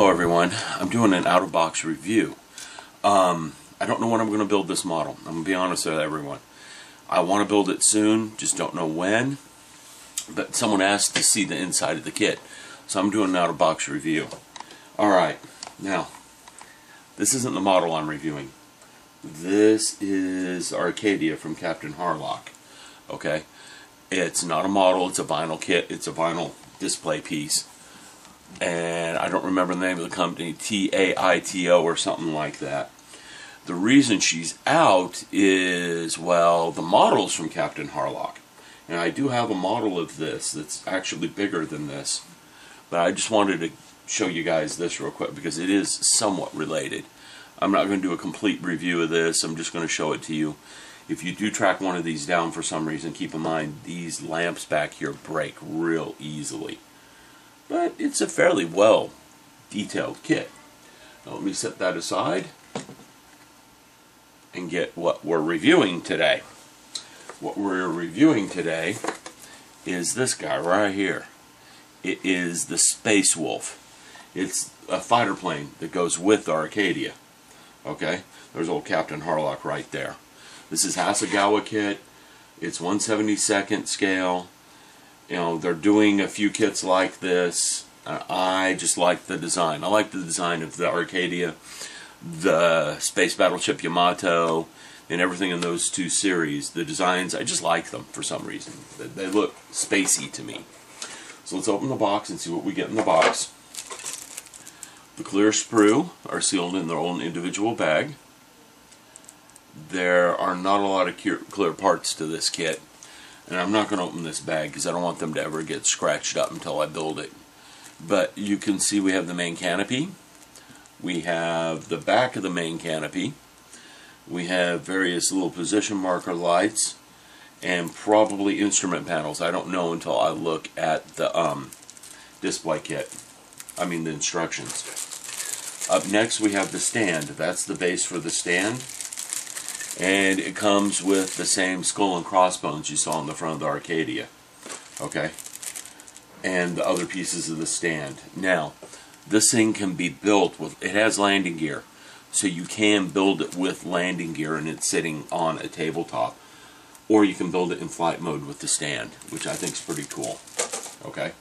Hello everyone, I'm doing an out-of-box review. I don't know when I'm going to build this model. I'm going to be honest with everyone. I want to build it soon, just don't know when. But someone asked to see the inside of the kit, so I'm doing an out-of-box review. Alright, now, this isn't the model I'm reviewing. This is Arcadia from Captain Harlock. Okay? It's not a model, it's a vinyl kit, it's a vinyl display piece. And I don't remember the name of the company, TAITO or something like that. The reason she's out is, well, the model's from Captain Harlock. And I do have a model of this that's actually bigger than this. But I just wanted to show you guys this real quick because it is somewhat related. I'm not going to do a complete review of this, I'm just going to show it to you. If you do track one of these down for some reason, keep in mind these lamps back here break real easily. But it's a fairly well detailed kit. Now let me set that aside and get what we're reviewing today. What we're reviewing today is this guy right here. It is the Space Wolf. It's a fighter plane that goes with the Arcadia. Okay, there's old Captain Harlock right there. This is Hasegawa kit. It's 1/72nd scale. You know, they're doing a few kits like this. I just like the design. I like the design of the Arcadia, the Space Battleship Yamato, and everything in those two series. The designs, I just like them for some reason. They look spacey to me. So let's open the box and see what we get in the box. The clear sprue are sealed in their own individual bag. There are not a lot of clear parts to this kit. And I'm not going to open this bag because I don't want them to ever get scratched up until I build it. But you can see we have the main canopy. We have the back of the main canopy. We have various little position marker lights. And probably instrument panels. I don't know until I look at the display kit. I mean the instructions. Up next we have the stand. That's the base for the stand. And it comes with the same skull and crossbones you saw in the front of the Arcadia. Okay? And the other pieces of the stand. Now, this thing can be built with, it has landing gear. So you can build it with landing gear and it's sitting on a tabletop. Or you can build it in flight mode with the stand, which I think is pretty cool. Okay?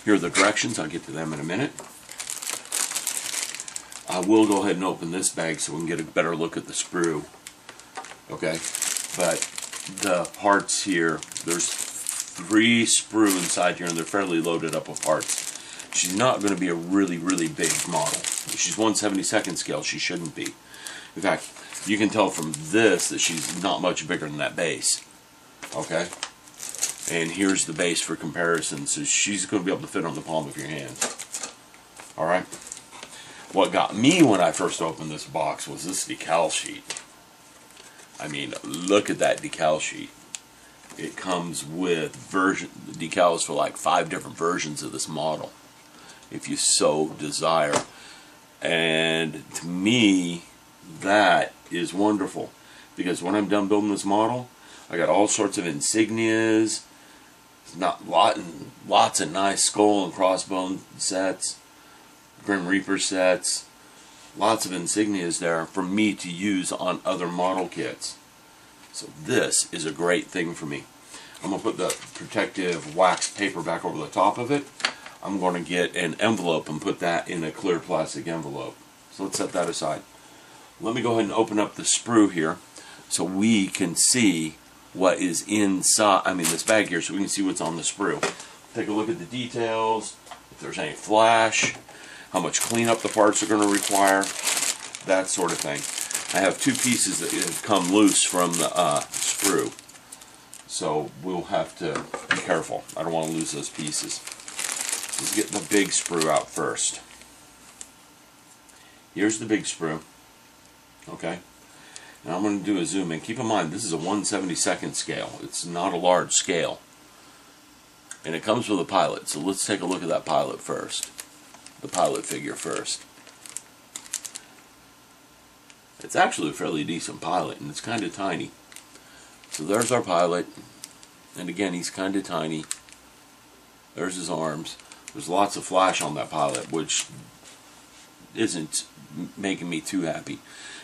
Here are the directions, I'll get to them in a minute. I will go ahead and open this bag so we can get a better look at the sprue. Okay, but the parts here, there's 3 sprue inside here and they're fairly loaded up with parts. She's not going to be a really, really big model. If she's 1/72nd scale, she shouldn't be. In fact, you can tell from this that she's not much bigger than that base. Okay, and here's the base for comparison, so she's going to be able to fit on the palm of your hand. Alright, what got me when I first opened this box was this decal sheet. I mean, look at that decal sheet. It comes with decals for like 5 different versions of this model, if you so desire. And to me, that is wonderful. Because when I'm done building this model, I got all sorts of insignias, lots of nice skull and crossbone sets, Grim Reaper sets. Lots of insignias there for me to use on other model kits. So this is a great thing for me. I'm going to put the protective wax paper back over the top of it. I'm going to get an envelope and put that in a clear plastic envelope. So let's set that aside. Let me go ahead and open up the sprue here so we can see what is inside, this bag here, so we can see what's on the sprue. Take a look at the details, if there's any flash, how much cleanup the parts are going to require, that sort of thing. I have 2 pieces that have come loose from the sprue, so we'll have to be careful. I don't want to lose those pieces. Let's get the big sprue out first. Here's the big sprue. Okay. Now I'm going to do a zoom in. Keep in mind, this is a 1/72nd scale. It's not a large scale. And it comes with a pilot, so let's take a look at that pilot first. The pilot figure first. It's actually a fairly decent pilot, and it's kind of tiny. So there's our pilot, and again, he's kind of tiny. There's his arms. There's lots of flash on that pilot, which isn't making me too happy.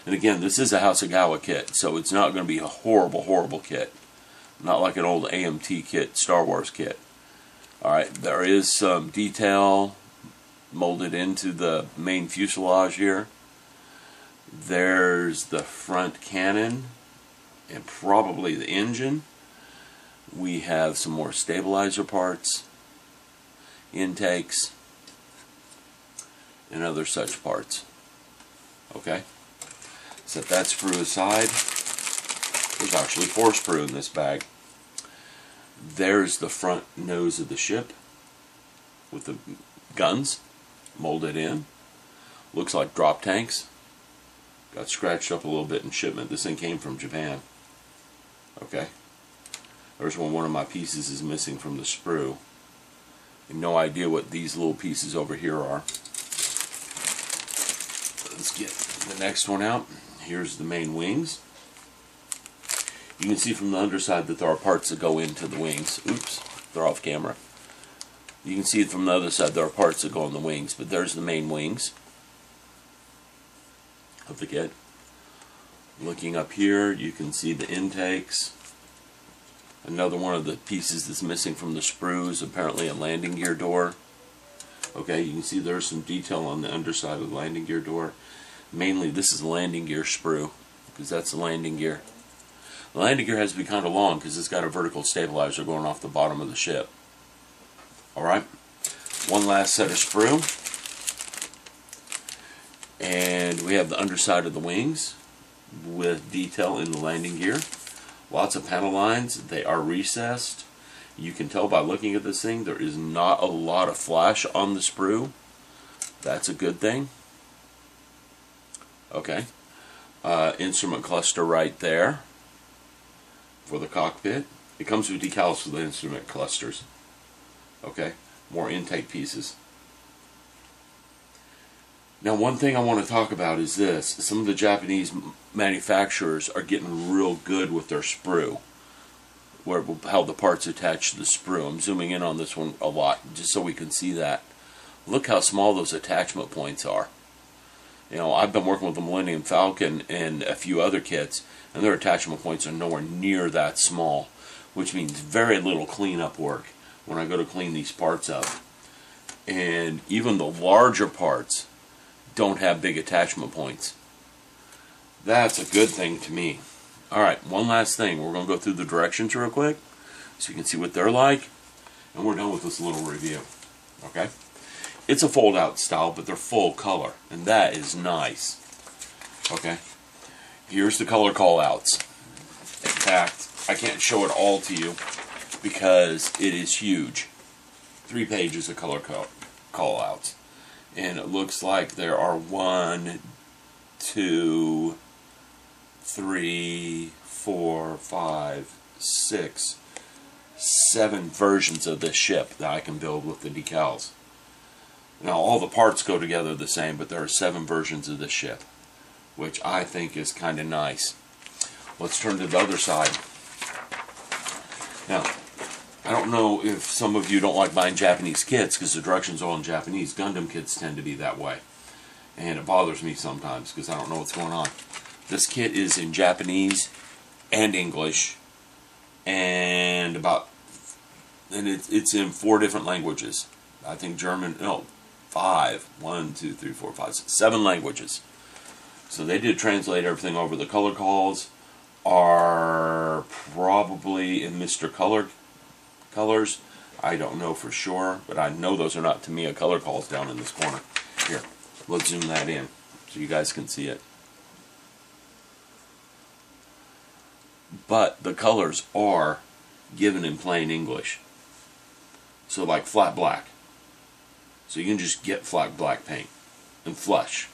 And again, this is a Hasegawa kit, so it's not going to be a horrible, horrible kit. Not like an old AMT kit, Star Wars kit. Alright, there is some detail molded into the main fuselage here. There's the front cannon and probably the engine. We have some more stabilizer parts, intakes, and other such parts. Okay, set that sprue aside. There's actually 4 sprue in this bag. There's the front nose of the ship with the guns molded in. Looks like drop tanks. Got scratched up a little bit in shipment. This thing came from Japan. Okay. There's one of my pieces is missing from the sprue. And no idea what these little pieces over here are. Let's get the next one out. Here's the main wings. You can see from the underside that there are parts that go into the wings. Oops, they're off camera. You can see from the other side there are parts that go on the wings, but there's the main wings of the kit. Looking up here, you can see the intakes. Another one of the pieces that's missing from the sprue is apparently a landing gear door. Okay, you can see there's some detail on the underside of the landing gear door. Mainly this is a landing gear sprue, because that's the landing gear. The landing gear has to be kind of long because it's got a vertical stabilizer going off the bottom of the ship. Alright, one last set of sprue. And we have the underside of the wings with detail in the landing gear. Lots of panel lines. They are recessed. You can tell by looking at this thing there is not a lot of flash on the sprue. That's a good thing. Okay. Instrument cluster right there for the cockpit. It comes with decals for the instrument clusters. Okay. More intake pieces. Now, one thing I want to talk about is this. Some of the Japanese manufacturers are getting real good with their sprue, how the parts attach to the sprue. I'm zooming in on this one a lot just so we can see that. Look how small those attachment points are. You know, I've been working with the Millennium Falcon and a few other kits, and their attachment points are nowhere near that small, which means very little cleanup work when I go to clean these parts up. And even the larger parts don't have big attachment points. That's a good thing to me. Alright, one last thing. We're going to go through the directions real quick so you can see what they're like, and we're done with this little review. Okay? It's a fold-out style, but they're full color, and that is nice. Okay? Here's the color call-outs. In fact, I can't show it all to you because it is huge. 3 pages of color call-outs. And it looks like there are 1, 2, 3, 4, 5, 6, 7 versions of this ship that I can build with the decals. Now all the parts go together the same, but there are 7 versions of this ship, which I think is kind of nice. Let's turn to the other side. Now, I don't know if some of you don't like buying Japanese kits because the directions are all in Japanese. Gundam kits tend to be that way. And it bothers me sometimes because I don't know what's going on. This kit is in Japanese and English and it's in 4 different languages. I think German, no, 5. 1, 2, 3, 4, 5, 6, 7 languages. So they did translate everything over. The color calls are probably in Mr. Colors. I don't know for sure, but I know those are not Tamiya color calls down in this corner. Here, let's zoom that in so you guys can see it. But the colors are given in plain English. So like flat black. So you can just get flat black paint and flush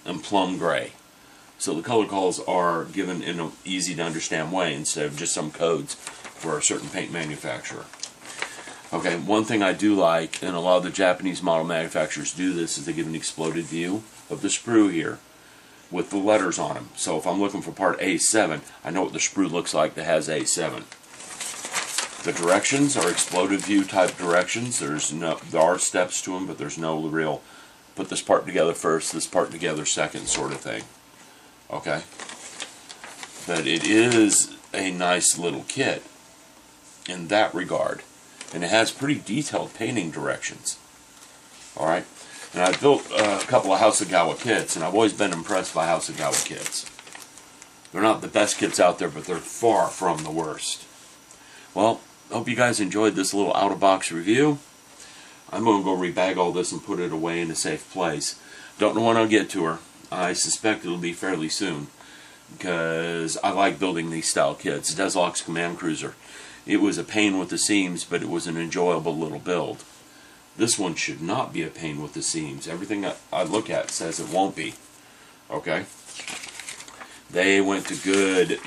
and plum gray. So the color calls are given in an easy to understand way instead of just some codes for a certain paint manufacturer. Okay, one thing I do like, and a lot of the Japanese model manufacturers do this, is they give an exploded view of the sprue here with the letters on them. So if I'm looking for part A7, I know what the sprue looks like that has A7. The directions are exploded view type directions. There are steps to them, but there's no real put this part together first, this part together second, sort of thing. Okay? But it is a nice little kit in that regard. And it has pretty detailed painting directions. Alright? And I built a couple of Hasegawa kits, and I've always been impressed by Hasegawa kits. They're not the best kits out there, but they're far from the worst. Well, I hope you guys enjoyed this little out-of-box review. I'm going to go rebag all this and put it away in a safe place. Don't know when I'll get to her. I suspect it'll be fairly soon, because I like building these style kits. Desloc's Command Cruiser. It was a pain with the seams, but it was an enjoyable little build. This one should not be a pain with the seams. Everything I look at says it won't be. Okay? They went to good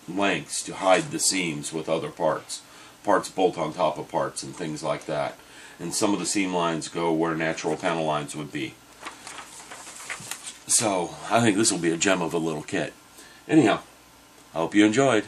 lengths to hide the seams with other parts. Parts bolt on top of parts and things like that. And some of the seam lines go where natural panel lines would be. So, I think this will be a gem of a little kit. Anyhow, I hope you enjoyed.